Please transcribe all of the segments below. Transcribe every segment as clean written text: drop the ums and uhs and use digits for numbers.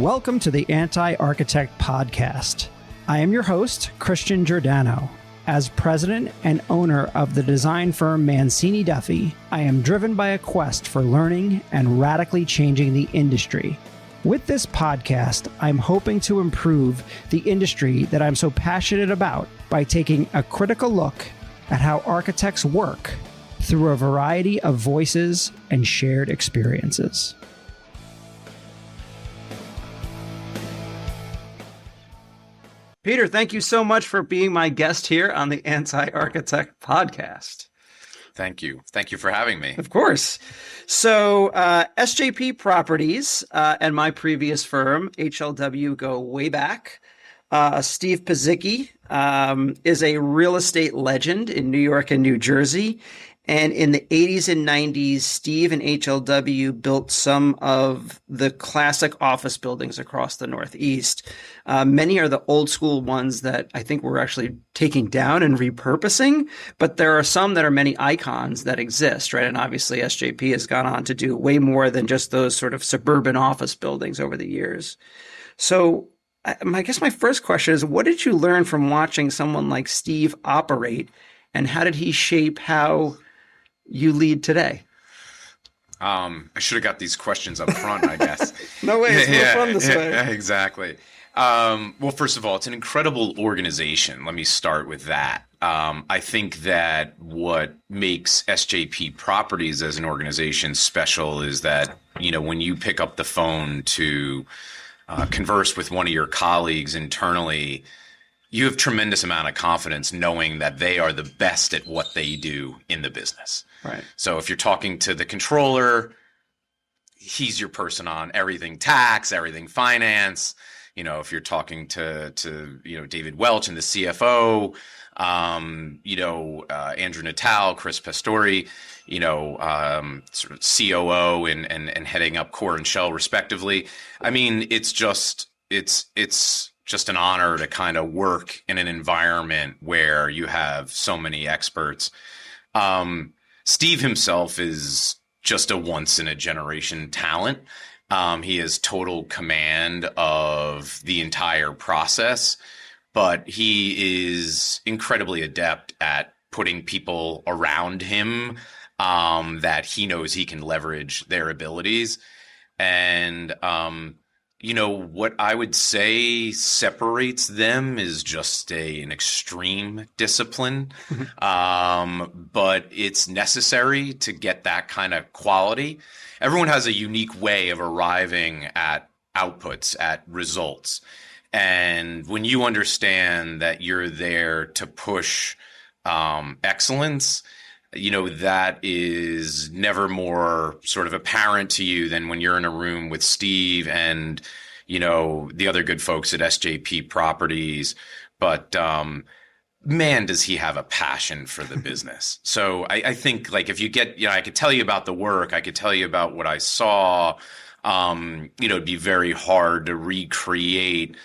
Welcome to the Anti-Architect Podcast. I am your host, Christian Giordano. As president and owner of the design firm Mancini Duffy, I am driven by a quest for learning and radically changing the industry. With this podcast, I'm hoping to improve the industry that I'm so passionate about by taking a critical look at how architects work through a variety of voices and shared experiences. Peter, thank you so much for being my guest here on the Anti-Architect Podcast. Thank you. Thank you for having me. Of course. So SJP Properties and my previous firm, HLW, go way back. Steve Pozycki is a real estate legend in New York and New Jersey. And in the 80s and 90s, Steve and HLW built some of the classic office buildings across the Northeast. Many are the old school ones that I think we're actually taking down and repurposing, but there are some that are many icons that exist, right? And obviously SJP has gone on to do way more than just those sort of suburban office buildings over the years. So I guess my first question is, what did you learn from watching someone like Steve operate, and how did he shape how you lead today? I should have got these questions up front, I guess. No way, it's more fun this way. Yeah, exactly. Well, first of all, it's an incredible organization. Let me start with that. I think that what makes SJP Properties as an organization special is that, you know, when you pick up the phone to converse with one of your colleagues internally, you have tremendous amount of confidence knowing that they are the best at what they do in the business. Right. So if you're talking to the controller, he's your person on everything tax, everything finance. You know, if you're talking to David Welch and the CFO, Andrew Natal, Chris Pastori, sort of COO and heading up core and shell respectively. I mean, it's just an honor to kind of work in an environment where you have so many experts. Steve himself is just a once in a generation talent. He has total command of the entire process, but he is incredibly adept at putting people around him that he knows he can leverage their abilities. And, what I would say separates them is just an extreme discipline, but it's necessary to get that kind of quality. Everyone has a unique way of arriving at outputs, at results. And when you understand that you're there to push excellence, that is never more sort of apparent to you than when you're in a room with Steve and, the other good folks at SJP Properties. But, man, does he have a passion for the business. So I think, like, if you get, I could tell you about the work, I could tell you about what I saw, it'd be very hard to recreate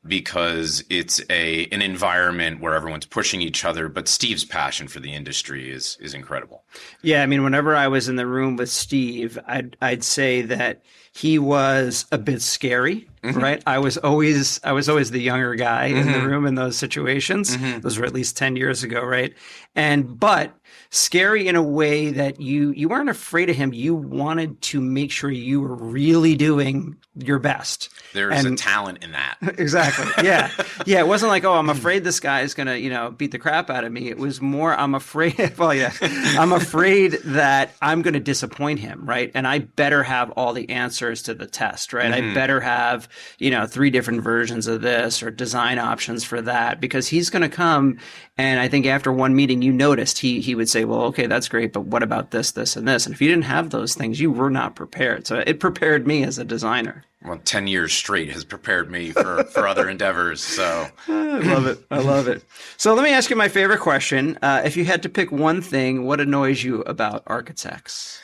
because it's an environment where everyone's pushing each other. But Steve's passion for the industry is incredible. Yeah, I mean, whenever I was in the room with Steve, I'd say that he was a bit scary, right? I was always the younger guy in the room in those situations. Those were at least 10 years ago, right? But scary in a way that you weren't afraid of him. You wanted to make sure you were really doing your best. There's a talent in that. Exactly. Yeah. Yeah. It wasn't like, oh, I'm afraid this guy is going to, beat the crap out of me. It was more, I'm afraid, I'm afraid that I'm going to disappoint him. Right. And I better have all the answers to the test, right? I better have, 3 different versions of this or design options for that, because he's going to come. And I think after one meeting, you noticed he would say, well, okay, that's great, but what about this, this, and this? And if you didn't have those things, you were not prepared. So it prepared me as a designer. Well, 10 years straight has prepared me for other endeavors. So I love it. I love it. So let me ask you my favorite question. If you had to pick one thing, what annoys you about architects?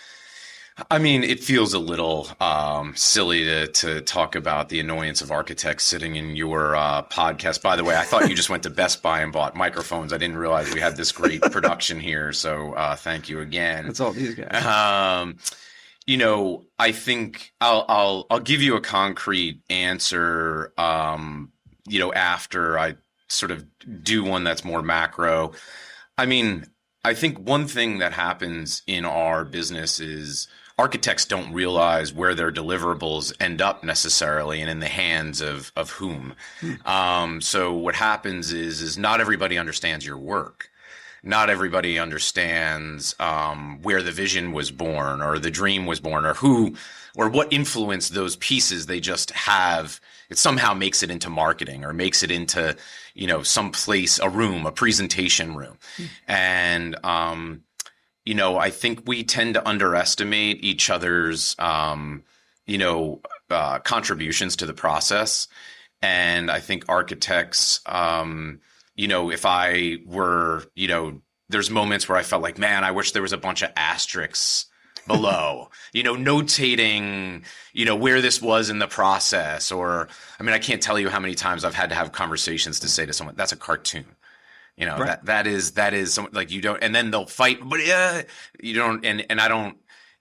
I mean, it feels a little silly to talk about the annoyance of architects sitting in your podcast. By the way, I thought you just went to Best Buy and bought microphones. I didn't realize we had this great production here. So thank you again. That's all these guys. I think I'll give you a concrete answer, after I sort of do one that's more macro. I mean, I think one thing that happens in our business is architects don't realize where their deliverables end up necessarily and in the hands of whom. So what happens is not everybody understands your work. Not everybody understands where the vision was born or the dream was born or who or what influenced those pieces they just have. It somehow makes it into marketing or makes it into, some place, a room, a presentation room. And, I think we tend to underestimate each other's, contributions to the process. And I think architects, if I were, there's moments where I felt like, man, I wish there was a bunch of asterisks below, notating, where this was in the process. Or, I can't tell you how many times I've had to have conversations to say to someone, that's a cartoon. Right. that is like, you don't, and then they'll fight, but yeah, you don't, and I don't,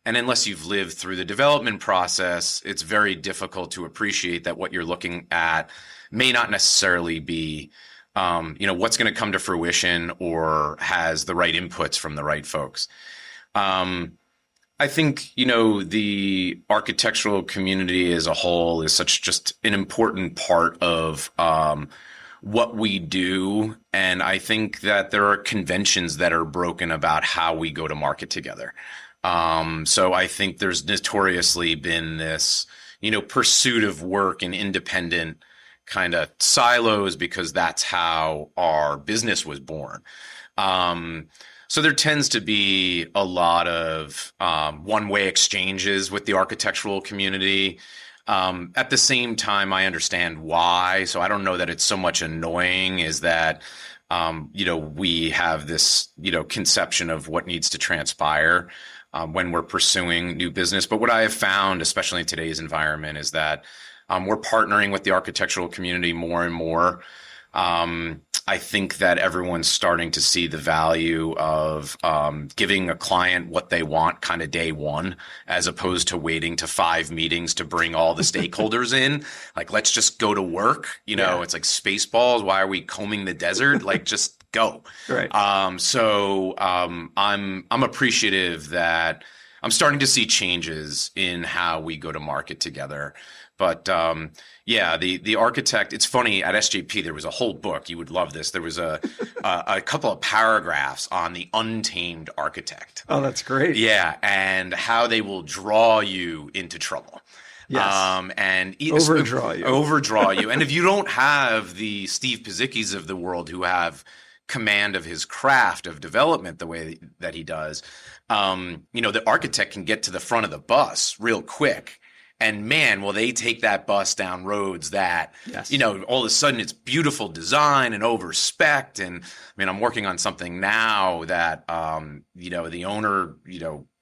and unless you've lived through the development process, it's very difficult to appreciate that what you're looking at may not necessarily be what's going to come to fruition or has the right inputs from the right folks. I think, the architectural community as a whole is just an important part of what we do. And I think that there are conventions that are broken about how we go to market together. So I think there's notoriously been this, pursuit of work in independent kind of silos because that's how our business was born. So there tends to be a lot of one-way exchanges with the architectural community. At the same time, I understand why. So I don't know that it's so much annoying as that, we have this, conception of what needs to transpire when we're pursuing new business. But what I have found, especially in today's environment, is that we're partnering with the architectural community more and more. I think that everyone's starting to see the value of giving a client what they want kind of day one, as opposed to waiting to 5 meetings to bring all the stakeholders in. Like, let's just go to work. It's like Spaceballs. Why are we combing the desert? Like, just go. Right. I'm appreciative that I'm starting to see changes in how we go to market together. But the architect, it's funny, at SJP, there was a whole book. You would love this. There was a couple of paragraphs on the untamed architect. Oh, that's great. Yeah, and how they will draw you into trouble. Yes. And overdraw you. And if you don't have the Steve Pozyckis of the world who have command of his craft of development the way that he does, the architect can get to the front of the bus real quick. And man, will they take that bus down roads that, yes, all of a sudden it's beautiful design and over spec. And I'm working on something now that, the owner,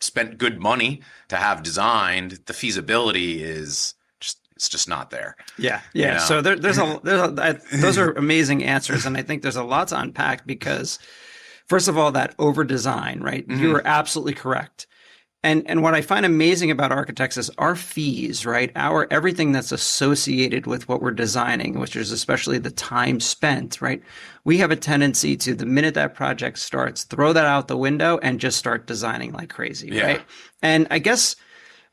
spent good money to have designed. The feasibility is it's just not there. Yeah. Yeah. So those are amazing answers. And I think there's a lot to unpack because, first of all, that over design, right? Mm-hmm. You are absolutely correct. And what I find amazing about architects is our fees, right? Everything that's associated with what we're designing, which is especially the time spent, right? We have a tendency to, the minute that project starts, throw that out the window and just start designing like crazy, right? And I guess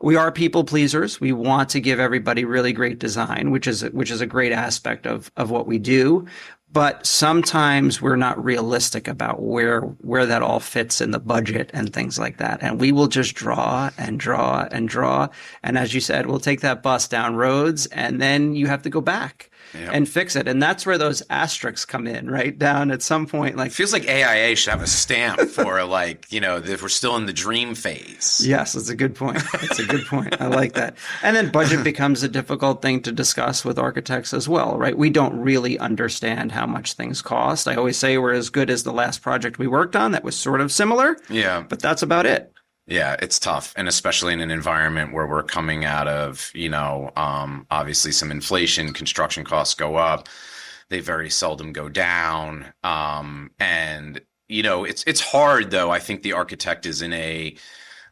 we are people pleasers. We want to give everybody really great design, which is a great aspect of what we do. But sometimes we're not realistic about where that all fits in the budget and things like that. And we will just draw and draw and draw. And as you said, we'll take that bus down roads and then you have to go back and fix it. And that's where those asterisks come in, right? Down at some point. Like, feels like AIA should have a stamp for if we're still in the dream phase. Yes, that's a good point. That's a good point. I like that. And then budget becomes a difficult thing to discuss with architects as well, right? We don't really understand how much things cost. I always say we're as good as the last project we worked on that was sort of similar. Yeah. But that's about it. Yeah, it's tough. And especially in an environment where we're coming out of, obviously some inflation, construction costs go up. They very seldom go down. And, it's hard though. I think the architect is in a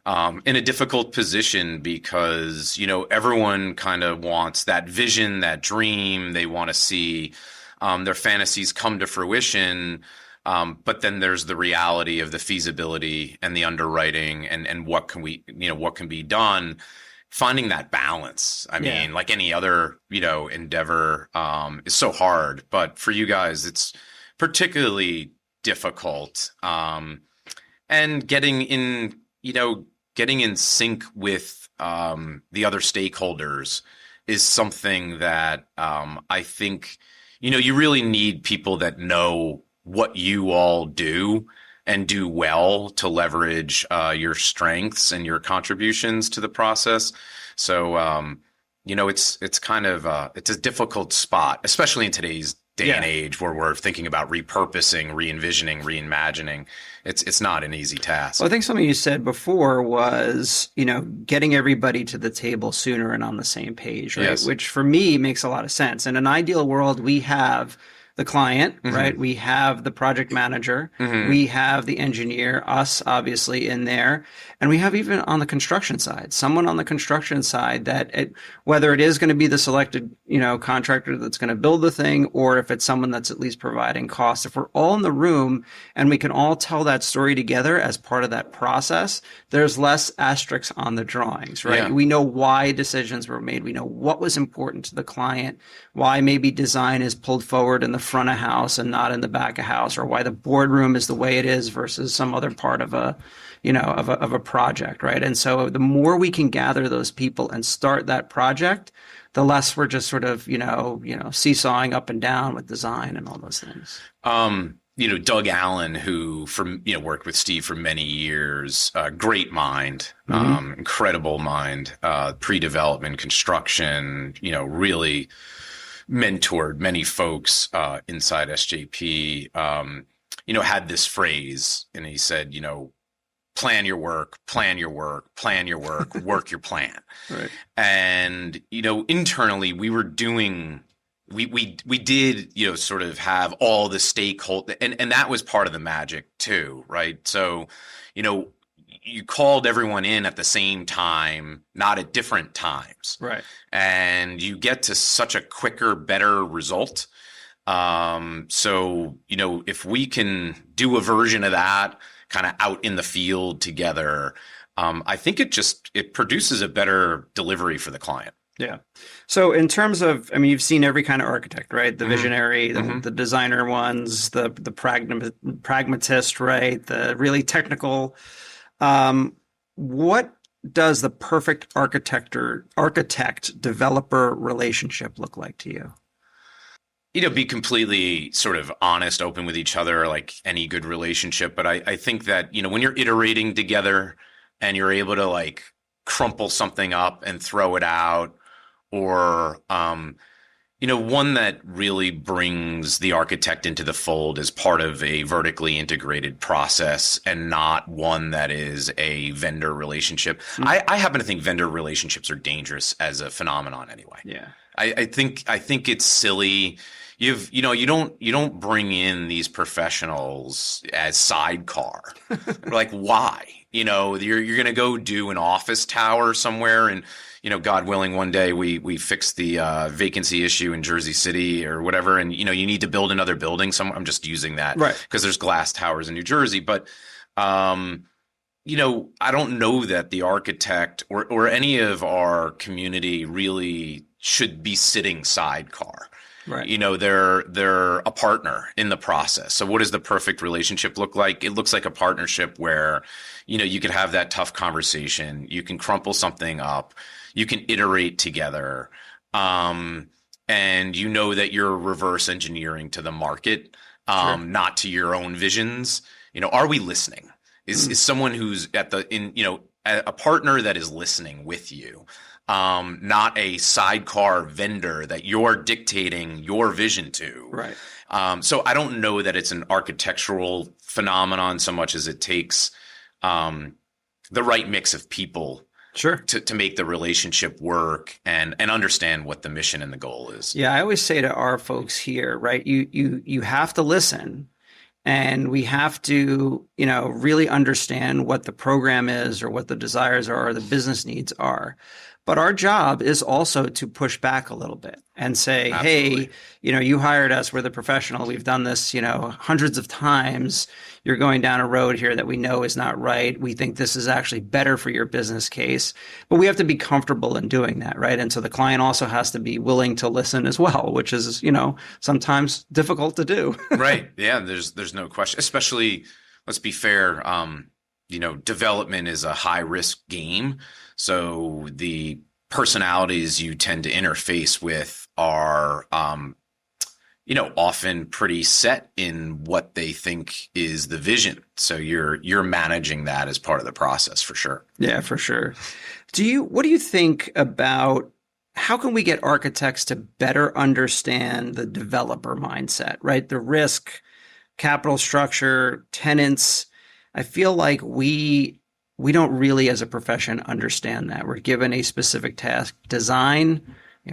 in a difficult position because, everyone kind of wants that vision, that dream. They want to see their fantasies come to fruition. But then there's the reality of the feasibility and the underwriting and what can be done. Finding that balance. I mean, like any other, endeavor, is so hard, but for you guys, it's particularly difficult. And getting in sync with the other stakeholders is something that I think you really need people that know what you all do and do well to leverage your strengths and your contributions to the process. So it's kind of it's a difficult spot, especially in today's day and age where we're thinking about repurposing, re-envisioning, reimagining. It's not an easy task. Well, I think something you said before was, getting everybody to the table sooner and on the same page, right? Yes. Which for me makes a lot of sense. In an ideal world, we have the client, right? We have the project manager, we have the engineer, us obviously in there, and we have even on the construction side, someone on the construction side that whether it is going to be the selected, contractor that's going to build the thing, or if it's someone that's at least providing costs, if we're all in the room and we can all tell that story together as part of that process, there's less asterisks on the drawings, right? Yeah. We know why decisions were made. We know what was important to the client, why maybe design is pulled forward in the front of house and not in the back of house, or why the boardroom is the way it is versus some other part of a project, right? And so the more we can gather those people and start that project, the less we're just sort of seesawing up and down with design and all those things. Doug Allen, who worked with Steve for many years, great mind, incredible mind, pre-development, construction, really mentored many folks inside SJP, had this phrase, and he said, plan your work, plan your work, plan your work, work your plan. Right. And, internally we were doing, we did, sort of have all the stakeholder, and that was part of the magic too, right? So, you called everyone in at the same time, not at different times. Right. And you get to such a quicker, better result. So, if we can do a version of that kind of out in the field together, I think it produces a better delivery for the client. Yeah. So in terms of, you've seen every kind of architect, right? The visionary, the designer ones, the pragmatist, right? The really technical. What does the perfect architect developer relationship look like to you? Be completely sort of honest, open with each other, like any good relationship. But I think that, when you're iterating together and you're able to like crumple something up and throw it out, or, one that really brings the architect into the fold as part of a vertically integrated process and not one that is a vendor relationship. I happen to think vendor relationships are dangerous as a phenomenon anyway. Yeah. I think it's silly. You don't bring in these professionals as sidecar. Like, why? You're going to go do an office tower somewhere, and God willing, one day we fix the vacancy issue in Jersey City or whatever, and you need to build another building somewhere. I'm just using that because there's glass towers in New Jersey, but I don't know that the architect or any of our community really should be sitting sidecar. Right. They're a partner in the process. So what does the perfect relationship look like? It looks like a partnership where, you can have that tough conversation. You can crumple something up. You can iterate together. And that you're reverse engineering to the market, not to your own visions. Are we listening? Is someone who's a partner that is listening with you? Not a sidecar vendor that you're dictating your vision to. Right. So I don't know that it's an architectural phenomenon so much as it takes the right mix of people to make the relationship work and understand what the mission and the goal is. Yeah, I always say to our folks here, right, you have to listen. And we have to, really understand what the program is or what the desires are or the business needs are. But our job is also to push back a little bit and say, Absolutely. hey, you hired us. We're the professional. We've done this, hundreds of times. You're going down a road here that we know is not right. We think this is actually better for your business case. But we have to be comfortable in doing that, right? And so the client also has to be willing to listen as well, which is, sometimes difficult to do. Right. Yeah, there's no question. Especially, let's be fair, development is a high risk game. So the personalities you tend to interface with are, often pretty set in what they think is the vision. So you're managing that as part of the process for sure. Yeah, for sure. What do you think about how can we get architects to better understand the developer mindset, right? The risk, capital structure, tenants. I feel like we don't really as a profession understand that. We're given a specific task, design,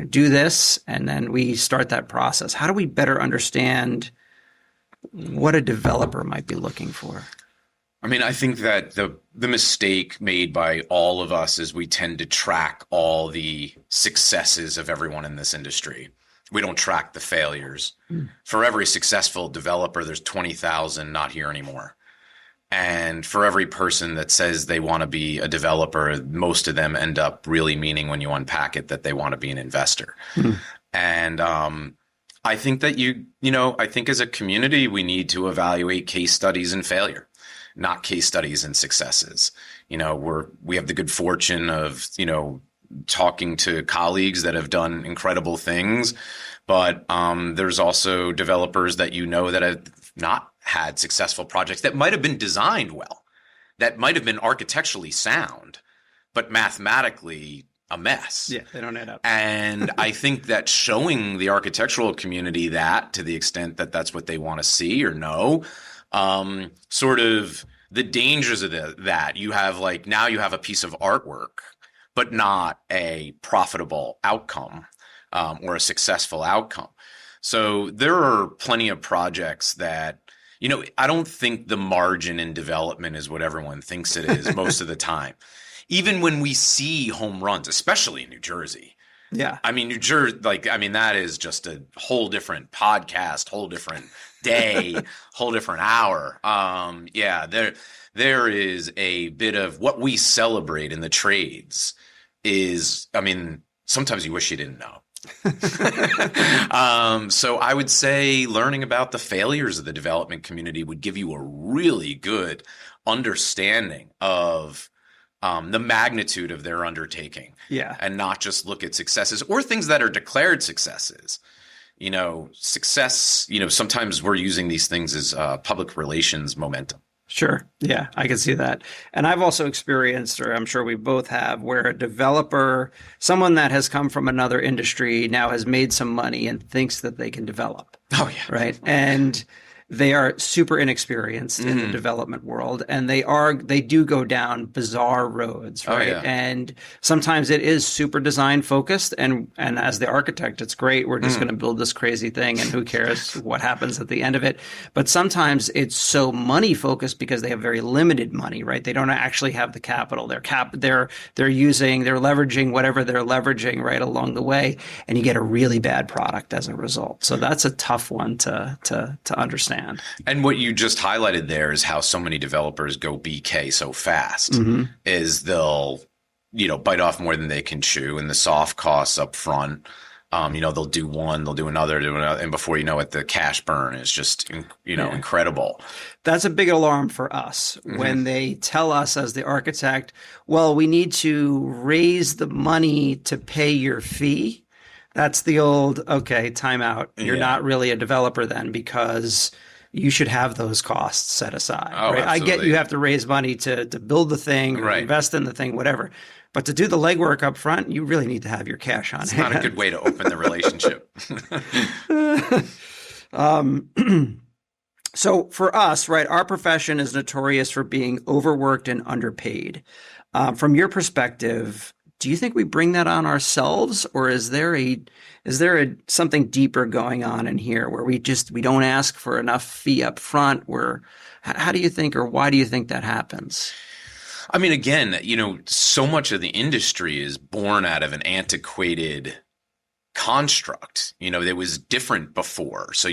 do this, and then we start that process. How do we better understand what a developer might be looking for? I mean, I think that the mistake made by all of us is we tend to track all the successes of everyone in this industry. We don't track the failures. For every successful developer, there's 20,000 not here anymore. And for every person that says they want to be a developer, most of them end up really meaning when you unpack it that they want to be an investor. And I think that I think as a community, we need to evaluate case studies and failure, not case studies and successes. We have the good fortune of, talking to colleagues that have done incredible things, but there's also developers that that have not had successful projects that might have been designed well, that might have been architecturally sound, but mathematically a mess. Yeah, they don't add up. And I think that showing the architectural community that, to the extent that that's what they want to see or know, sort of the dangers of that. You have now you have a piece of artwork, but not a profitable outcome or a successful outcome. So there are plenty of projects that, I don't think the margin in development is what everyone thinks it is most of the time. Even when we see home runs, especially in New Jersey. Yeah. I mean, New Jersey, that is just a whole different podcast, whole different day, whole different hour. There is a bit of what we celebrate in the trades is, sometimes you wish you didn't know. So I would say learning about the failures of the development community would give you a really good understanding of the magnitude of their undertaking. Yeah. And not just look at successes or things that are declared successes. Success, sometimes we're using these things as public relations momentum. Sure. Yeah, I can see that. And I've also experienced, or I'm sure we both have, where a developer, someone that has come from another industry now has made some money and thinks that they can develop. Oh, yeah. Right. And they are super inexperienced in the development world, and they do go down bizarre roads, right? Oh, yeah. And sometimes it is super design focused, and as the architect, it's great. We're just going to build this crazy thing, and who cares what happens at the end of it? But sometimes it's so money focused because they have very limited money, right? They don't actually have the capital. They're leveraging whatever they're leveraging right along the way, and you get a really bad product as a result. So that's a tough one to understand. And what you just highlighted there is how so many developers go BK so fast is they'll, bite off more than they can chew, and the soft costs up front. They'll do one, they'll do another, and before you know it, the cash burn is just, incredible. That's a big alarm for us when they tell us as the architect, well, we need to raise the money to pay your fee. That's the old, okay, time out. You're not really a developer then, because you should have those costs set aside. Oh, right? I get absolutely. you have to raise money to build the thing, or Right. invest in the thing, whatever. But to do the legwork up front, you really need to have your cash on It's hand. not a good way to open the relationship. So for us, right, our profession is notorious for being overworked and underpaid. From your perspective, do you think we bring that on ourselves, or is there something deeper going on in here where we don't ask for enough fee up front? How do you think, or why do you think that happens? I mean, again, so much of the industry is born out of an antiquated construct, that was different before. So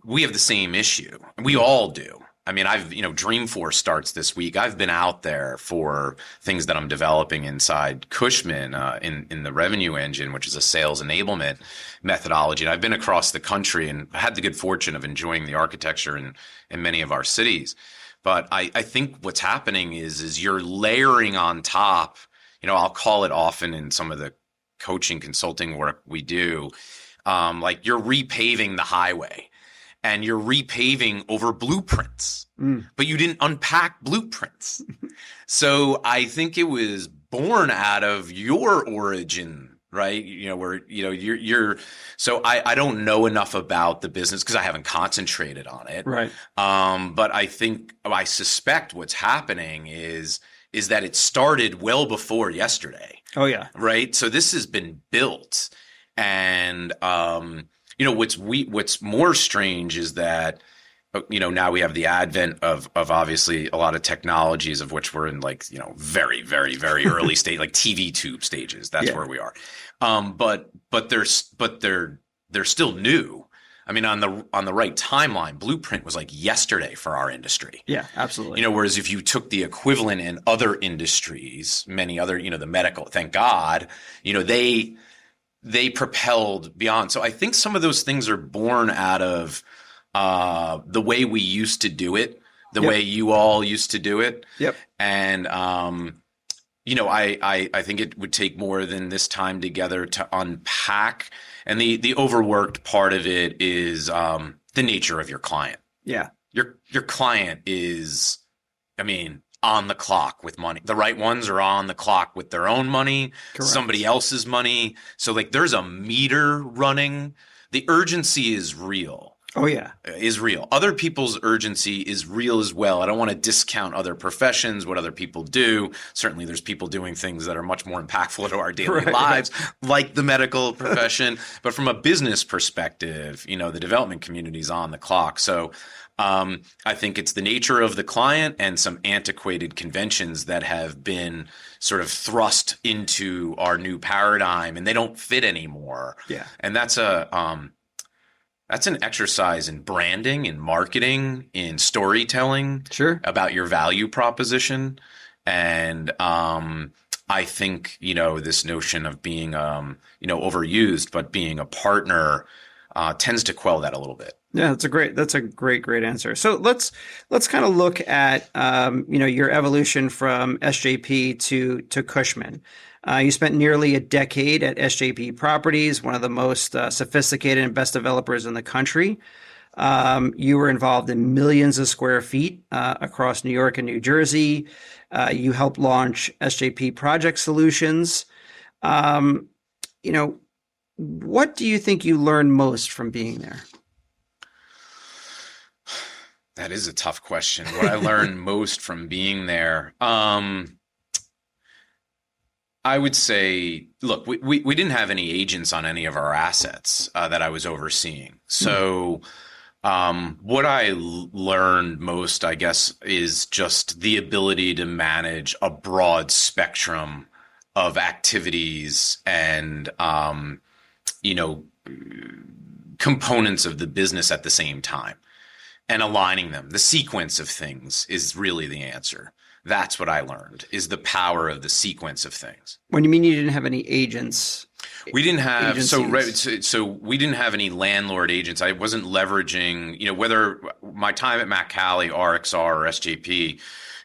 we have the same issue. We all do. I mean, Dreamforce starts this week. I've been out there for things that I'm developing inside Cushman in the revenue engine, which is a sales enablement methodology. And I've been across the country and had the good fortune of enjoying the architecture in many of our cities. But I think what's happening is you're layering on top, I'll call it often in some of the coaching consulting work we do, like you're repaving the highway and you're repaving over blueprints, but you didn't unpack blueprints. So I think it was born out of your origin, right? Where, so I don't know enough about the business because I haven't concentrated on it. Right. But I suspect what's happening is that it started well before yesterday. Oh yeah. Right. So this has been built, and what's more strange is that now we have the advent of obviously a lot of technologies of which we're in very, very, very early stage, like TV tube stages. That's where we are. But they're still new. I mean, on the right timeline, blueprint was like yesterday for our industry. Yeah, absolutely. Whereas if you took the equivalent in other industries, many other, the medical, thank God, they propelled beyond. So I think some of those things are born out of the way we used to do it, the way you all used to do it. Yep. And I think it would take more than this time together to unpack. And the overworked part of it is the nature of your client. Yeah. Your client is, on the clock with money. The right ones are on the clock with their own money, correct, somebody else's money. So there's a meter running. The urgency is real. Oh yeah. Is real. Other people's urgency is real as well. I don't want to discount other professions, what other people do. Certainly there's people doing things that are much more impactful to our daily lives, like the medical profession. But from a business perspective, the development community is on the clock. So I think it's the nature of the client and some antiquated conventions that have been sort of thrust into our new paradigm, and they don't fit anymore. Yeah. And that's an exercise in branding, in marketing, in storytelling, sure, about your value proposition. And I think, this notion of being, overused, but being a partner tends to quell that a little bit. Yeah, that's a great answer. So let's kind of look at, your evolution from SJP to Cushman. You spent nearly a decade at SJP Properties, one of the most sophisticated and best developers in the country. You were involved in millions of square feet across New York and New Jersey. You helped launch SJP Project Solutions. What do you think you learned most from being there? That is a tough question. What I learned most from being there, I would say, look, we didn't have any agents on any of our assets that I was overseeing. So what I learned most, I guess, is just the ability to manage a broad spectrum of activities and, components of the business at the same time, and aligning them. The sequence of things is really the answer. That's what I learned, is the power of the sequence of things. When you mean you didn't have any agents? We didn't have, so we didn't have any landlord agents. I wasn't leveraging, whether my time at McCallie, RXR, or SJP,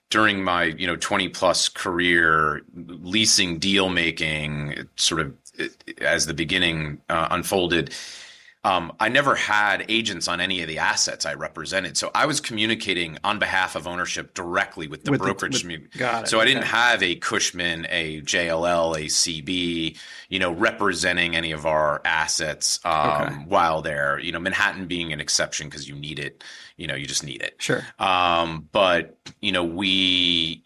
during my, 20 plus career, leasing, deal making, sort of as the beginning unfolded, I never had agents on any of the assets I represented. So I was communicating on behalf of ownership directly with the brokerage. Got it. So I didn't have a Cushman, a JLL, a CB, representing any of our assets while there. Manhattan being an exception because you need it. You just need it. Sure. But we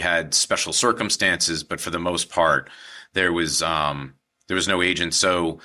had special circumstances, but for the most part, there was no agent. So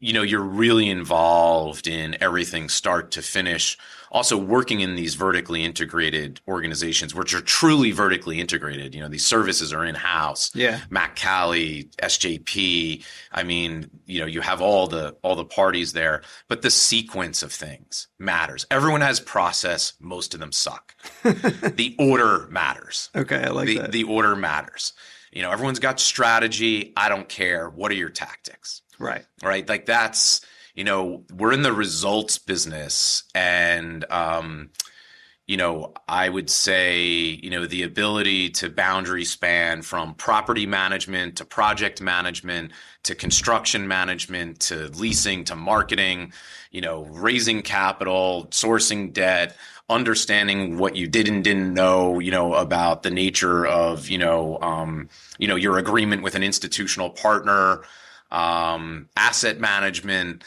you're really involved in everything start to finish. Also working in these vertically integrated organizations, which are truly vertically integrated. These services are in-house. Yeah. Mac Cali, SJP. I mean, you have all the parties there, but the sequence of things matters. Everyone has process. Most of them suck. The order matters. Okay, I like that. The order matters. Everyone's got strategy. I don't care. What are your tactics? Right. Like that's, we're in the results business. And, I would say, the ability to boundary span from property management to project management to construction management to leasing to marketing, raising capital, sourcing debt, understanding what you didn't know, about the nature of, your agreement with an institutional partner, asset management,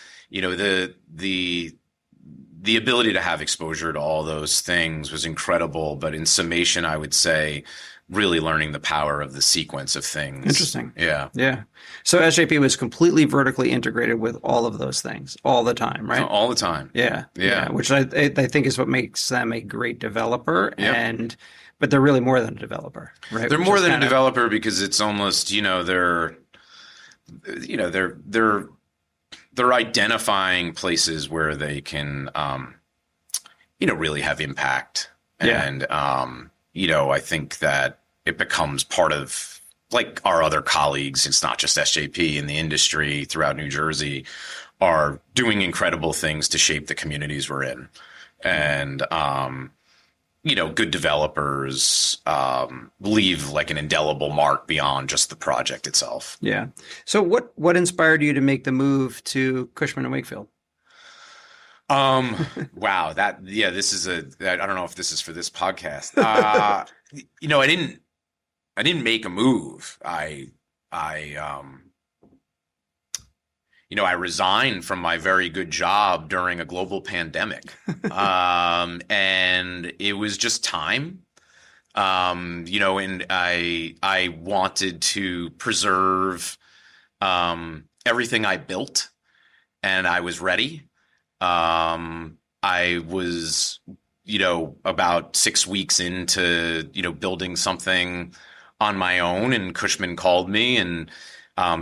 the ability to have exposure to all those things was incredible. But in summation, I would say really learning the power of the sequence of things. Interesting. Yeah. Yeah. So SJP was completely vertically integrated with all of those things all the time, right? All the time. Yeah. Yeah. Which I think is what makes them a great developer. Yep. But they're really more than a developer, right? They're more than a developer because it's almost, they're identifying places where they can, really have impact. Yeah. And, I think that it becomes part of like our other colleagues. It's not just SJP in the industry throughout New Jersey are doing incredible things to shape the communities we're in. And, good developers leave like an indelible mark beyond just the project itself. Yeah. So what inspired you to make the move to Cushman and Wakefield? Wow. This is I don't know if this is for this podcast. I didn't make a move. I resigned from my very good job during a global pandemic. And it was just time. And I wanted to preserve everything I built, and I was ready. I was, about 6 weeks into, building something on my own, and Cushman called me and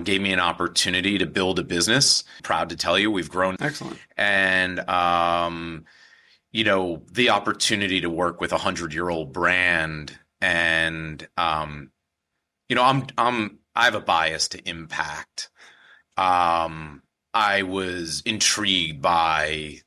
gave me an opportunity to build a business. Proud to tell you we've grown. Excellent. And, the opportunity to work with 100-year-old brand. And, I have a bias to impact. I was intrigued by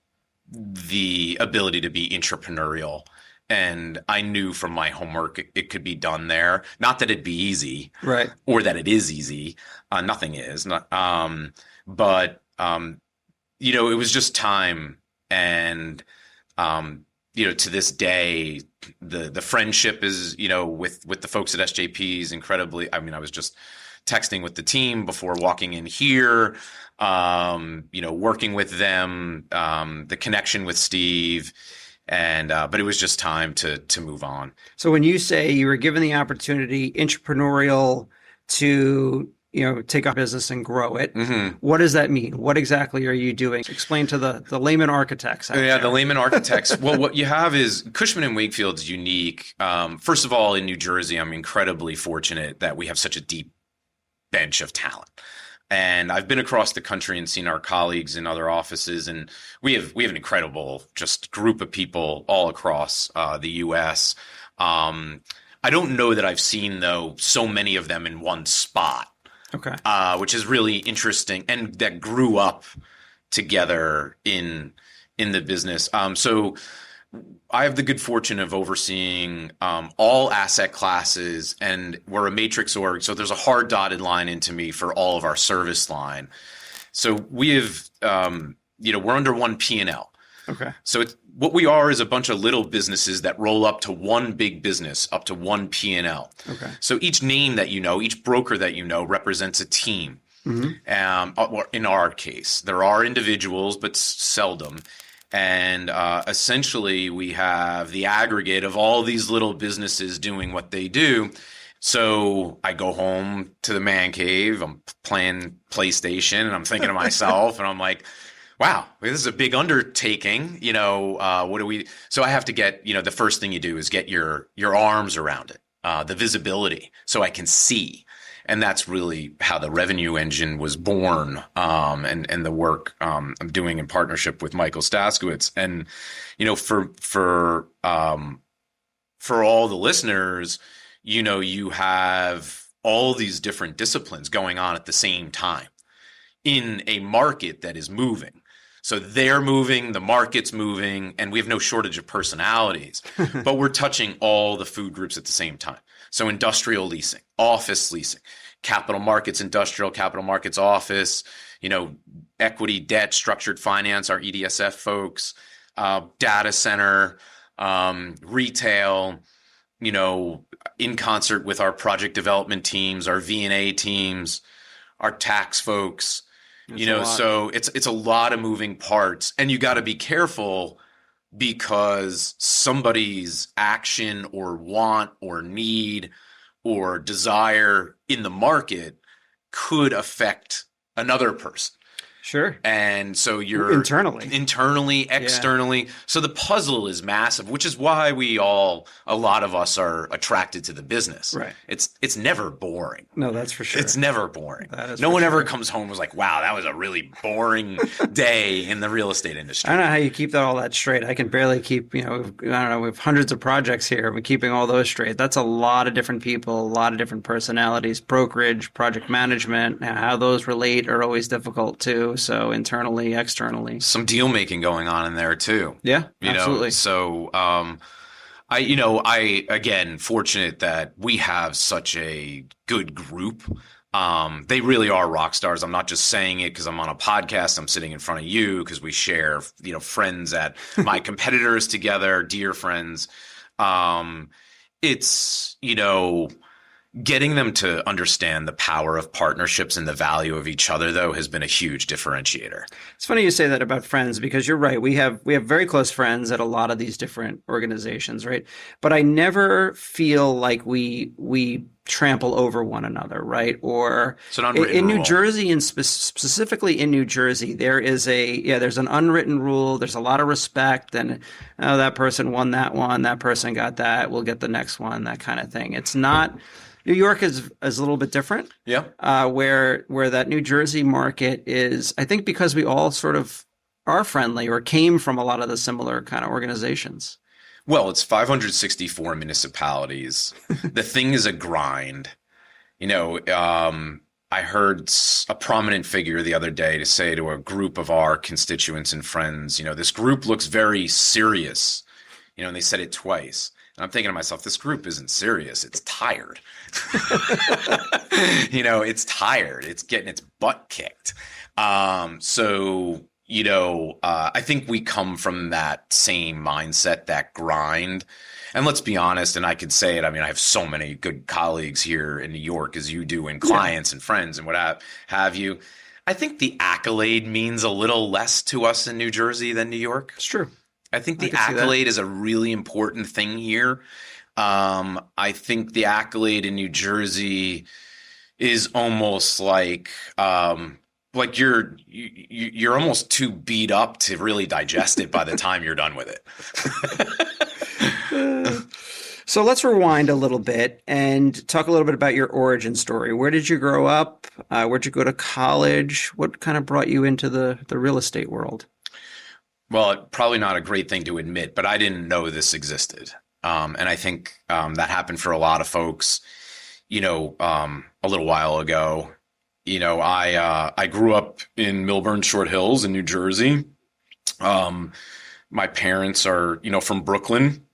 the ability to be entrepreneurial. And I knew from my homework it could be done there. Not that it'd be easy, right? Or that it is easy. Nothing is. But it was just time. And to this day, the friendship is with the folks at SJP is incredibly. I mean, I was just texting with the team before walking in here. Working with them, the connection with Steve. And, but it was just time to move on. So when you say you were given the opportunity, entrepreneurial, to, take up business and grow it, what does that mean? What exactly are you doing? Explain to the layman architects. Yeah, the layman architects. Well, what you have is Cushman and Wakefield's unique. First of all, in New Jersey, I'm incredibly fortunate that we have such a deep bench of talent. And I've been across the country and seen our colleagues in other offices, and we have an incredible just group of people all across the U.S. I don't know that I've seen though so many of them in one spot. Okay, which is really interesting, and that grew up together in the business. So I have the good fortune of overseeing all asset classes, and we're a matrix org. So there's a hard dotted line into me for all of our service line. So we have, we're under one P&L. Okay. So what we are is a bunch of little businesses that roll up to one big business, up to one P&L. Okay. So each name that you know, each broker that you know represents a team. Or in our case, there are individuals, but seldom. And essentially, we have the aggregate of all these little businesses doing what they do. So I go home to the man cave, I'm playing PlayStation, and I'm thinking to myself, and I'm like, wow, this is a big undertaking. What do we? So I have to get, the first thing you do is get your arms around it, the visibility, so I can see. And that's really how the revenue engine was born, and the work I'm doing in partnership with Michael Staskowitz. And for all the listeners, you have all these different disciplines going on at the same time in a market that is moving. So they're moving, the market's moving, and we have no shortage of personalities, but we're touching all the food groups at the same time. So industrial leasing, office leasing, capital markets, industrial, capital markets, office, equity, debt, structured finance, our EDSF folks, data center, retail, in concert with our project development teams, our V&A teams, our tax folks. So it's a lot of moving parts, and you got to be careful because somebody's action or want or need or desire in the market could affect another person. Sure. And so you're internally, externally. Yeah. So the puzzle is massive, which is why a lot of us are attracted to the business. Right. It's never boring. No, that's for sure. It's never boring. No one ever comes home and was like, wow, that was a really boring day in the real estate industry. I don't know how you keep all that straight. I can barely keep, we have hundreds of projects here. We're keeping all those straight. That's a lot of different people, a lot of different personalities, brokerage, project management, how those relate are always difficult too. So internally, externally, some deal making going on in there too. Yeah, absolutely. So, I again, fortunate that we have such a good group. They really are rock stars. I'm not just saying it because I'm on a podcast. I'm sitting in front of you because we share, friends at my competitors together, dear friends. It's, getting them to understand the power of partnerships and the value of each other, though, has been a huge differentiator. It's funny you say that about friends, because you're right. We have very close friends at a lot of these different organizations, right? But I never feel like we trample over one another, right? Or in New Jersey, and specifically in New Jersey, there's an unwritten rule. There's a lot of respect, and that person won that one, that person got that, we'll get the next one, that kind of thing. It's not. New York is a little bit different. Yeah. Where that New Jersey market is, I think, because we all sort of are friendly or came from a lot of the similar kind of organizations. Well, it's 564 municipalities. The thing is a grind. I heard a prominent figure the other day to say to a group of our constituents and friends, this group looks very serious, and they said it twice. And I'm thinking to myself, this group isn't serious. It's tired. It's tired. It's getting its butt kicked. I think we come from that same mindset, that grind. And let's be honest, and I could say it. I mean, I have so many good colleagues here in New York, as you do, and clients and friends and what have you. I think the accolade means a little less to us in New Jersey than New York. It's true. I think the accolade is a really important thing here. I think the accolade in New Jersey is almost like you're almost too beat up to really digest it by the time you're done with it. So let's rewind a little bit and talk a little bit about your origin story. Where did you grow up? Where'd you go to college? What kind of brought you into the real estate world? Well, probably not a great thing to admit, but I didn't know this existed. And I think that happened for a lot of folks, a little while ago. I grew up in Millburn Short Hills in New Jersey. My parents are, from Brooklyn,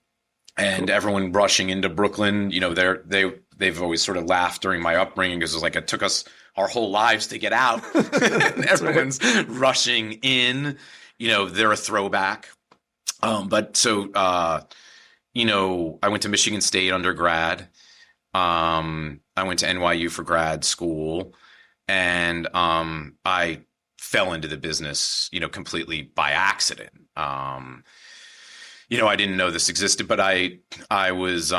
and everyone rushing into Brooklyn, they they've always sort of laughed during my upbringing because it was like it took us our whole lives to get out. And everyone's rushing in. They're a throwback. But so I went to Michigan State undergrad. I went to NYU for grad school, and I fell into the business, completely by accident. I didn't know this existed, but I was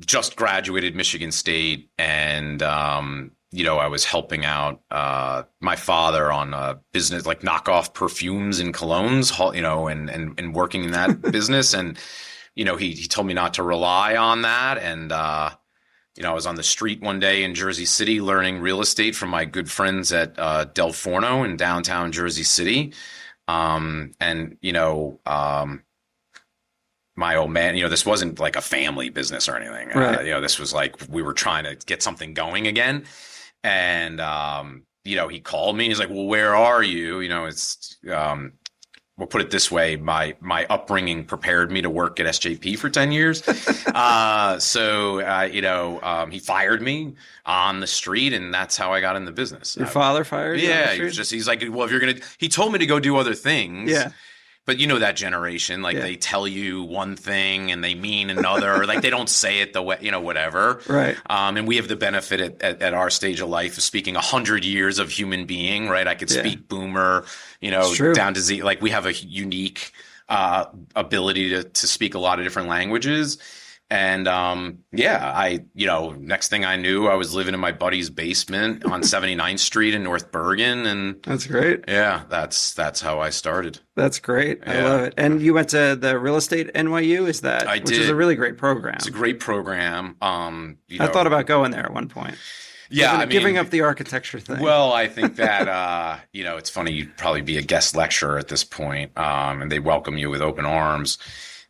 just graduated Michigan State, and I was helping out my father on a business like knockoff perfumes and colognes, and working in that business. And he told me not to rely on that. And I was on the street one day in Jersey City learning real estate from my good friends at Del Forno in downtown Jersey City. My old man, this wasn't like a family business or anything. Right. This was like we were trying to get something going again. And, he called me. He's like, well, where are you? We'll put it this way. My upbringing prepared me to work at SJP for 10 years. He fired me on the street, and that's how I got in the business. Your father fired you? Yeah. He's like, well, he told me to go do other things. Yeah. But that generation, like they tell you one thing and they mean another, like they don't say it the way, whatever. Right. And we have the benefit at our stage of life of speaking 100 years of human being, right? I could speak boomer, down to Z. Like we have a unique ability to speak a lot of different languages. And next thing I knew, I was living in my buddy's basement on 79th Street in North Bergen, and that's great. Yeah, that's how I started. That's great. I love it. And you went to the real estate NYU? Is that? I did. Which is a really great program. It's a great program. I thought about going there at one point. Yeah, giving up the architecture thing. Well, I think that it's funny. You'd probably be a guest lecturer at this point, and they welcome you with open arms.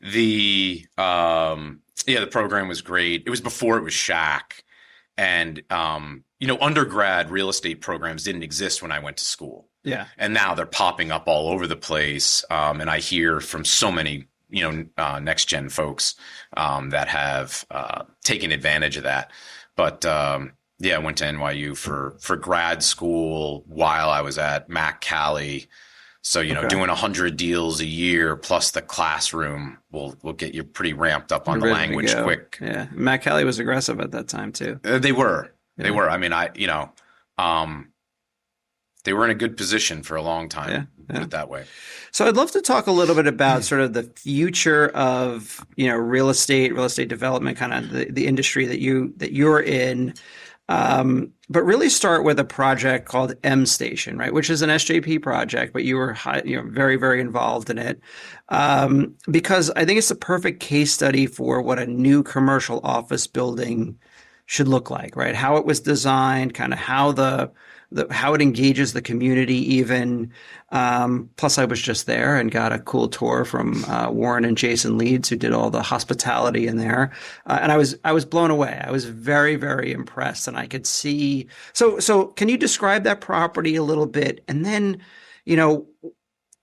The program was great. It was before it was Shack. And, undergrad real estate programs didn't exist when I went to school. Yeah. And now they're popping up all over the place. And I hear from so many, next gen folks that have taken advantage of that. But I went to NYU for grad school while I was at Mac Cali. So, doing 100 deals a year plus the classroom will get you pretty ramped up on the language quick. Yeah. Matt Kelly was aggressive at that time too. They were. Yeah. They were. I mean, they were in a good position for a long time. Put it that way. So I'd love to talk a little bit about sort of the future of, real estate development, kind of the industry that you're in. But really start with a project called M Station, right? Which is an SJP project, but you were very, very involved in it. Because I think it's the perfect case study for what a new commercial office building should look like, right? How it was designed, kind of how how it engages the community even. Plus I was just there and got a cool tour from Warren and Jason Leeds, who did all the hospitality in there. And I was blown away. I was very, very impressed, and I could see. So can you describe that property a little bit? And then,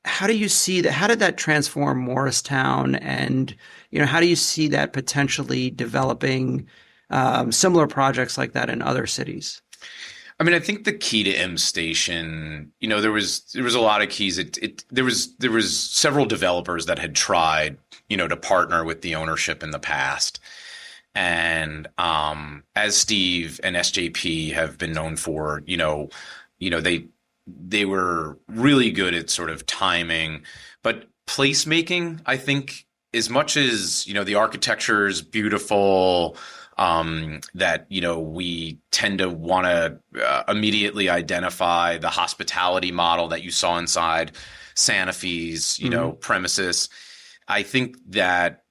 how do you see that? How did that transform Morristown? And, how do you see that potentially developing similar projects like that in other cities? I mean, I think the key to M Station, there was a lot of keys. There was several developers that had tried, to partner with the ownership in the past. And as Steve and SJP have been known for, they were really good at sort of timing, but placemaking, I think, as much as, the architecture is beautiful, that, we tend to want to Mm-hmm. immediately identify the hospitality model that you saw inside Santa Fe's, premises. I think that,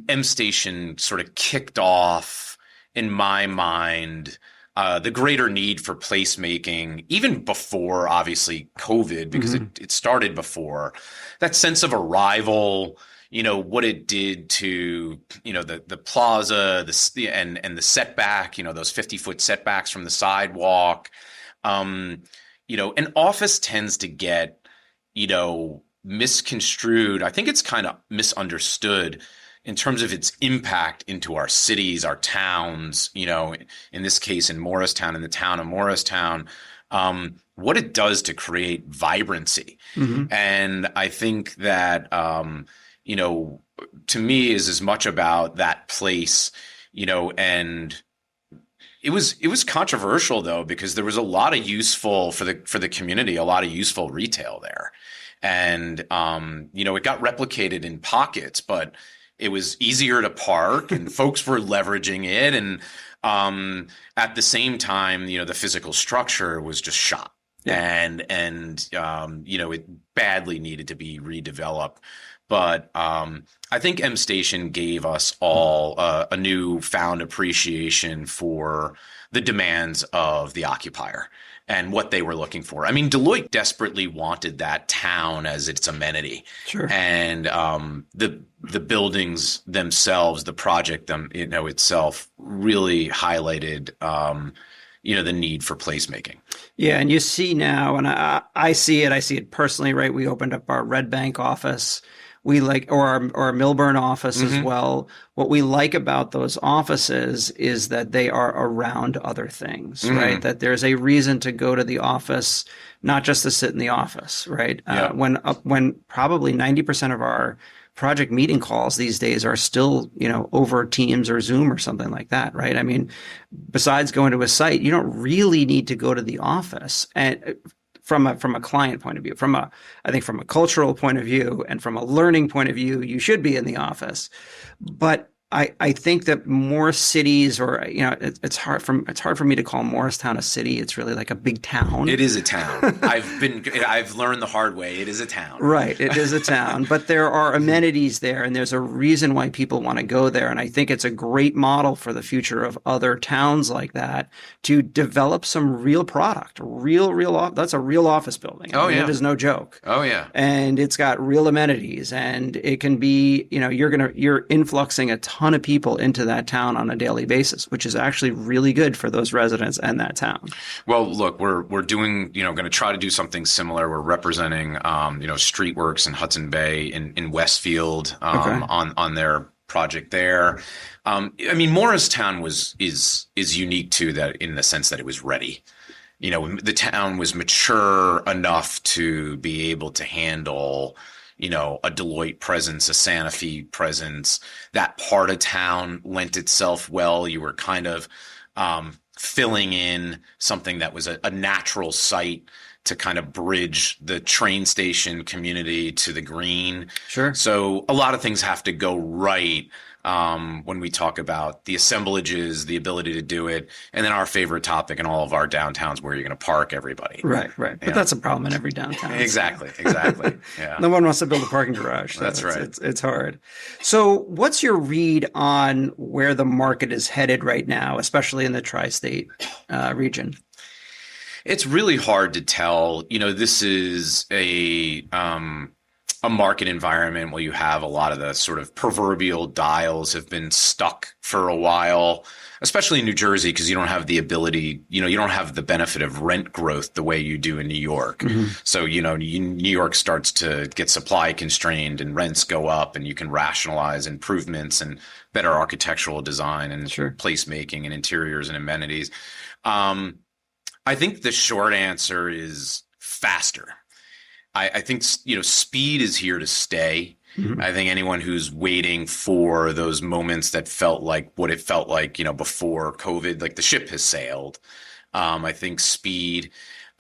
M Station sort of kicked off, in my mind, the greater need for placemaking, even before, obviously, COVID, because it started before. That sense of arrival, what it did to, the plaza, and the setback, those 50-foot setbacks from the sidewalk. An office tends to get, misconstrued. I think it's kind of misunderstood, in terms of its impact into our cities, our towns, in this case in Morristown, in the town of Morristown, what it does to create vibrancy. Mm-hmm. And I think that, to me is as much about that place, and it was controversial though, because there was a lot of useful for the community, a lot of useful retail there. And, it got replicated in pockets, but it was easier to park and folks were leveraging it. And at the same time, the physical structure was just shot. Yeah. And it badly needed to be redeveloped. But I think M Station gave us all a newfound appreciation for the demands of the occupier and what they were looking for. I mean, Deloitte desperately wanted that town as its amenity. Sure. And the buildings themselves, the project itself really highlighted the need for placemaking. Yeah, and you see now, and I see it personally, right? We opened up our Red Bank office. We or our Millburn office as well. What we like about those offices is that they are around other things, right? That there's a reason to go to the office, not just to sit in the office, right? Yeah. When probably 90% of our project meeting calls these days are still, over Teams or Zoom or something like that, right? I mean, besides going to a site, you don't really need to go to the office. And from a client point of view, I think from a cultural point of view and from a learning point of view, you should be in the office. But I think that more cities, or it's hard for me to call Morristown a city. It's really like a big town. It is a town. I've learned the hard way. It is a town. Right. It is a town, but there are amenities there, and there's a reason why people want to go there. And I think it's a great model for the future of other towns like that to develop some real product, that's a real office building. Oh, yeah. It is no joke. Oh, yeah. And it's got real amenities, and it can be, you're influxing a ton of people into that town on a daily basis, which is actually really good for those residents and that town. Well, look, we're doing, going to try to do something similar. We're representing, Streetworks in Hudson Bay in Westfield, on their project there. I mean, Morristown is unique too, that in the sense that it was ready. The town was mature enough to be able to handle a Deloitte presence, a Sanofi presence. That part of town lent itself well. You were kind of filling in something that was a natural site to kind of bridge the train station community to the green. Sure. So a lot of things have to go right when we talk about the assemblages, the ability to do it, and then our favorite topic in all of our downtowns, where you're going to park everybody. Right. But that's a problem in every downtown. Exactly. Yeah. No one wants to build a parking garage. So that's right. It's hard. So what's your read on where the market is headed right now, especially in the tri-state region? It's really hard to tell. This is a market environment where you have a lot of the sort of proverbial dials have been stuck for a while, especially in New Jersey, because you don't have the ability, you don't have the benefit of rent growth the way you do in New York. Mm-hmm. So, New York starts to get supply constrained and rents go up, and you can rationalize improvements and better architectural design and placemaking and interiors and amenities. I think the short answer is faster. I think, speed is here to stay. Mm-hmm. I think anyone who's waiting for those moments that felt like what it felt like, before COVID, like the ship has sailed. I think speed.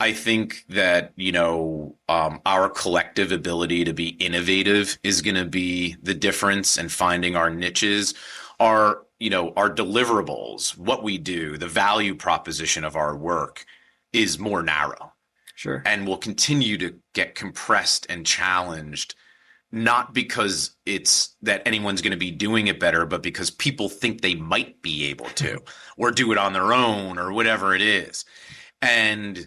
I think that, our collective ability to be innovative is going to be the difference, and finding our niches. Our deliverables, what we do, the value proposition of our work is more narrow. Sure. And will continue to get compressed and challenged, not because it's that anyone's going to be doing it better, but because people think they might be able to, or do it on their own, or whatever it is. And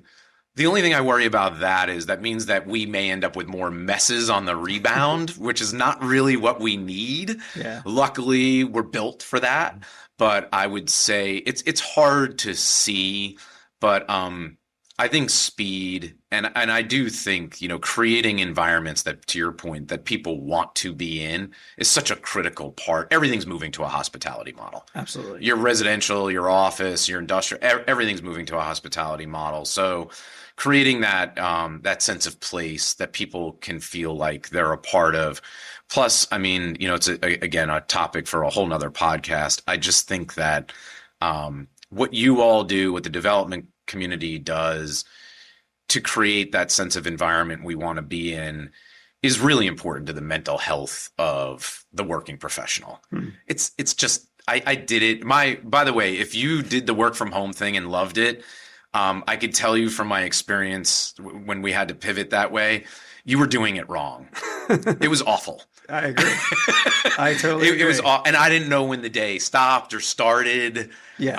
the only thing I worry about that is that means that we may end up with more messes on the rebound, which is not really what we need. Yeah. Luckily, we're built for that. But I would say it's hard to see, but I think speed and I do think, creating environments that, to your point, that people want to be in is such a critical part. Everything's moving to a hospitality model. Absolutely. Your residential, your office, your industrial, everything's moving to a hospitality model. So creating that sense of place that people can feel like they're a part of. Plus, I mean, it's again a topic for a whole nother podcast. I just think that what you all do, what the development community does to create that sense of environment we want to be in is really important to the mental health of the working professional. It's just I did it. By the way, if you did the work from home thing and loved it, I could tell you from my experience when we had to pivot that way, you were doing it wrong. It was awful. I agree. I totally agree. It was, and I didn't know when the day stopped or started. Yeah.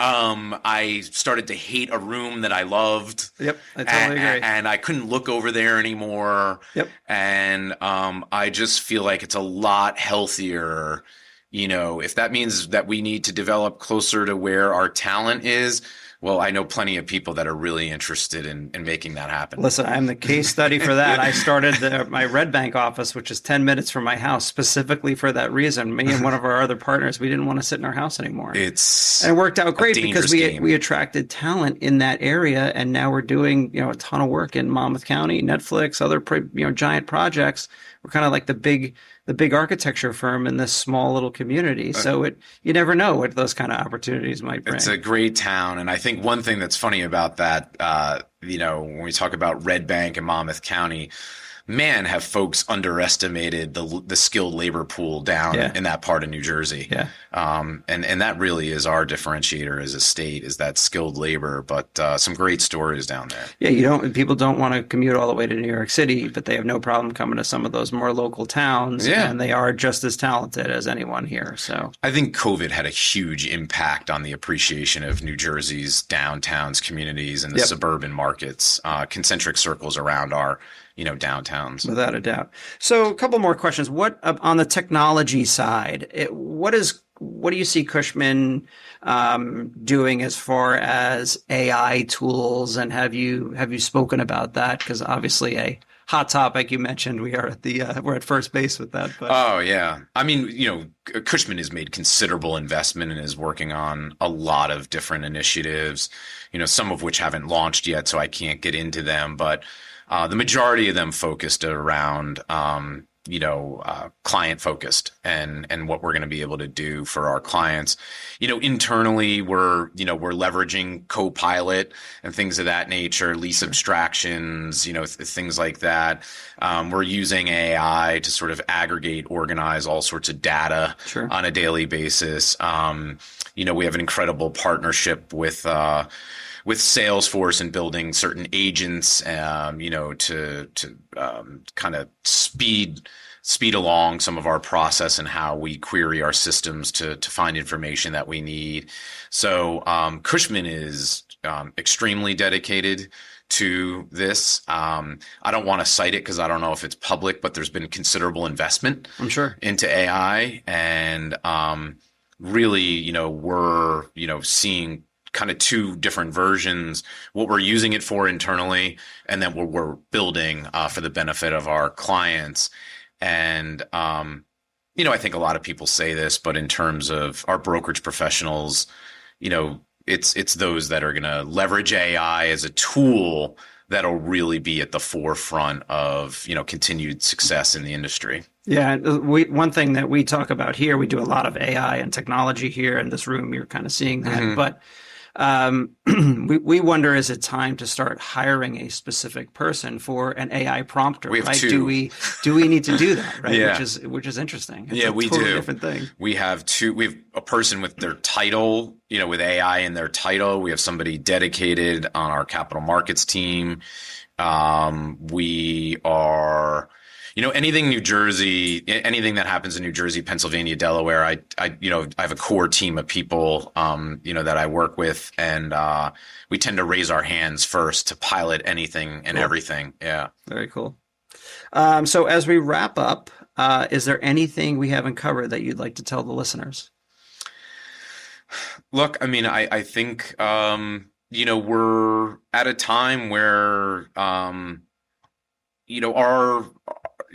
I started to hate a room that I loved. Yep. I totally agree. And I couldn't look over there anymore. Yep. And I just feel like it's a lot healthier. If that means that we need to develop closer to where our talent is. Well, I know plenty of people that are really interested in making that happen. Listen, I'm the case study for that. I started my Red Bank office, which is 10 minutes from my house, specifically for that reason. Me and one of our other partners, we didn't want to sit in our house anymore. And it worked out great because we attracted talent in that area, and now we're doing a ton of work in Monmouth County, Netflix, other giant projects. We're kind of like the big architecture firm in this small little community. So you never know what those kind of opportunities might bring. It's a great town. And I think one thing that's funny about that, when we talk about Red Bank and Monmouth County, man, have folks underestimated the skilled labor pool down in that part of New Jersey. Yeah. And that really is our differentiator as a state, is that skilled labor, but some great stories down there. Yeah, people don't want to commute all the way to New York City, but they have no problem coming to some of those more local towns. Yeah. And they are just as talented as anyone here. So I think COVID had a huge impact on the appreciation of New Jersey's downtowns, communities, and the suburban markets, concentric circles around our downtowns. Without a doubt. So a couple more questions. What on the technology side, what do you see Cushman doing as far as AI tools, and have you spoken about that? Because obviously a hot topic. You mentioned we're at first base with that. But. Oh yeah, I mean, Cushman has made considerable investment and is working on a lot of different initiatives. Some of which haven't launched yet, so I can't get into them, but. The majority of them focused around, client focused and what we're going to be able to do for our clients. Internally, we're leveraging Copilot and things of that nature, lease abstractions, things like that. We're using AI to sort of aggregate, organize all sorts of data on a daily basis. We have an incredible partnership with Salesforce and building certain agents, to kind of speed along some of our process and how we query our systems to find information that we need. So Cushman is extremely dedicated to this. I don't want to cite it because I don't know if it's public, but there's been considerable investment, I'm sure, into AI, and really, we're seeing kind of two different versions, what we're using it for internally, and then what we're building for the benefit of our clients. And, I think a lot of people say this, but in terms of our brokerage professionals, it's those that are going to leverage AI as a tool that'll really be at the forefront of, continued success in the industry. Yeah, one thing that we talk about here, we do a lot of AI and technology here in this room. You're kind of seeing that, but we wonder, is it time to start hiring a specific person for an AI prompter? We have right? two. Do we need to do that? Right. Yeah. Which is interesting. It's we totally do. Different thing. We have two. We have a person with their title, with AI in their title. We have somebody dedicated on our capital markets team. We are. Anything New Jersey, anything that happens in New Jersey, Pennsylvania, Delaware, I have a core team of people, that I work with, and we tend to raise our hands first to pilot anything and everything. Yeah. Very cool. So as we wrap up, is there anything we haven't covered that you'd like to tell the listeners? Look, I mean, I think, we're at a time where, our,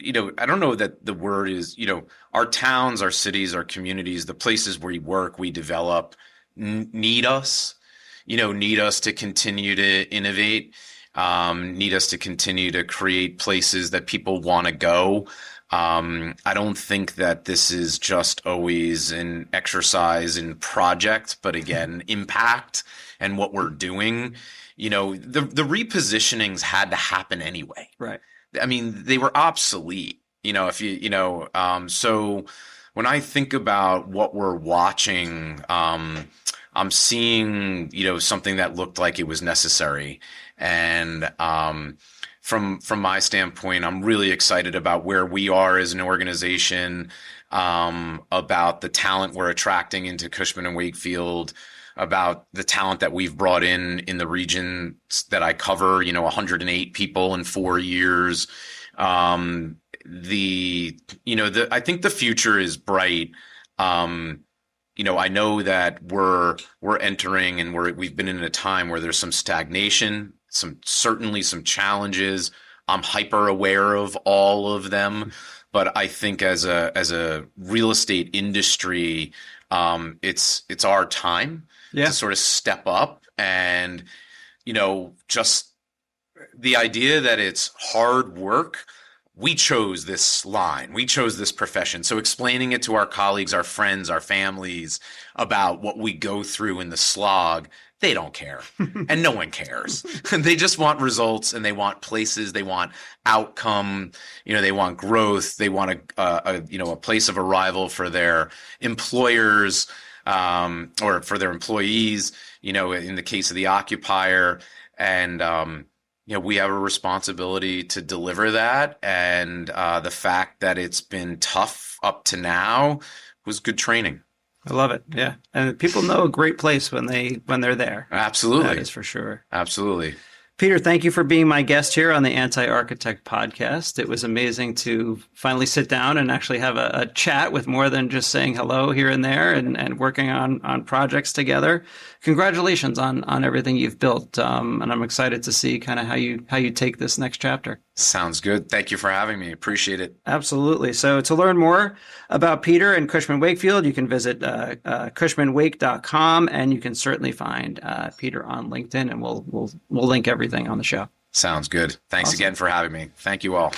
I don't know that the word is, our towns, our cities, our communities, the places where we work, we develop, need us, need us to continue to innovate, need us to continue to create places that people want to go. I don't think that this is just always an exercise in project, but again, impact and what we're doing. The repositionings had to happen anyway. Right. I mean, they were obsolete, if so when I think about what we're watching, I'm seeing, something that looked like it was necessary. And, from my standpoint, I'm really excited about where we are as an organization, about the talent we're attracting into Cushman and Wakefield, about the talent that we've brought in the region that I cover, 108 people in 4 years. I think the future is bright. I know that we're entering and we've been in a time where there's some stagnation, certainly some challenges. I'm hyper aware of all of them, but I think as a real estate industry, it's our time to sort of step up. And just the idea that it's hard work. We chose this line. We chose this profession. So explaining it to our colleagues, our friends, our families about what we go through in the slog, they don't care. And no one cares. They just want results, and they want places. They want outcome. They want growth. They want a place of arrival for their employers, or for their employees, in the case of the occupier. And, we have a responsibility to deliver that. And the fact that it's been tough up to now was good training. I love it. Yeah. And people know a great place when they're there. Absolutely. That is for sure. Absolutely. Peter, thank you for being my guest here on the Anti-Architect podcast. It was amazing to finally sit down and actually have a chat with more than just saying hello here and there, and working on projects together. Congratulations on everything you've built. And I'm excited to see kind of how you take this next chapter. Sounds good. Thank you for having me. Appreciate it. Absolutely. So to learn more about Peter and Cushman Wakefield, you can visit cushmanwake.com, and you can certainly find Peter on LinkedIn, and we'll link everything on the show. Sounds good. Thanks Awesome. Again for having me. Thank you all.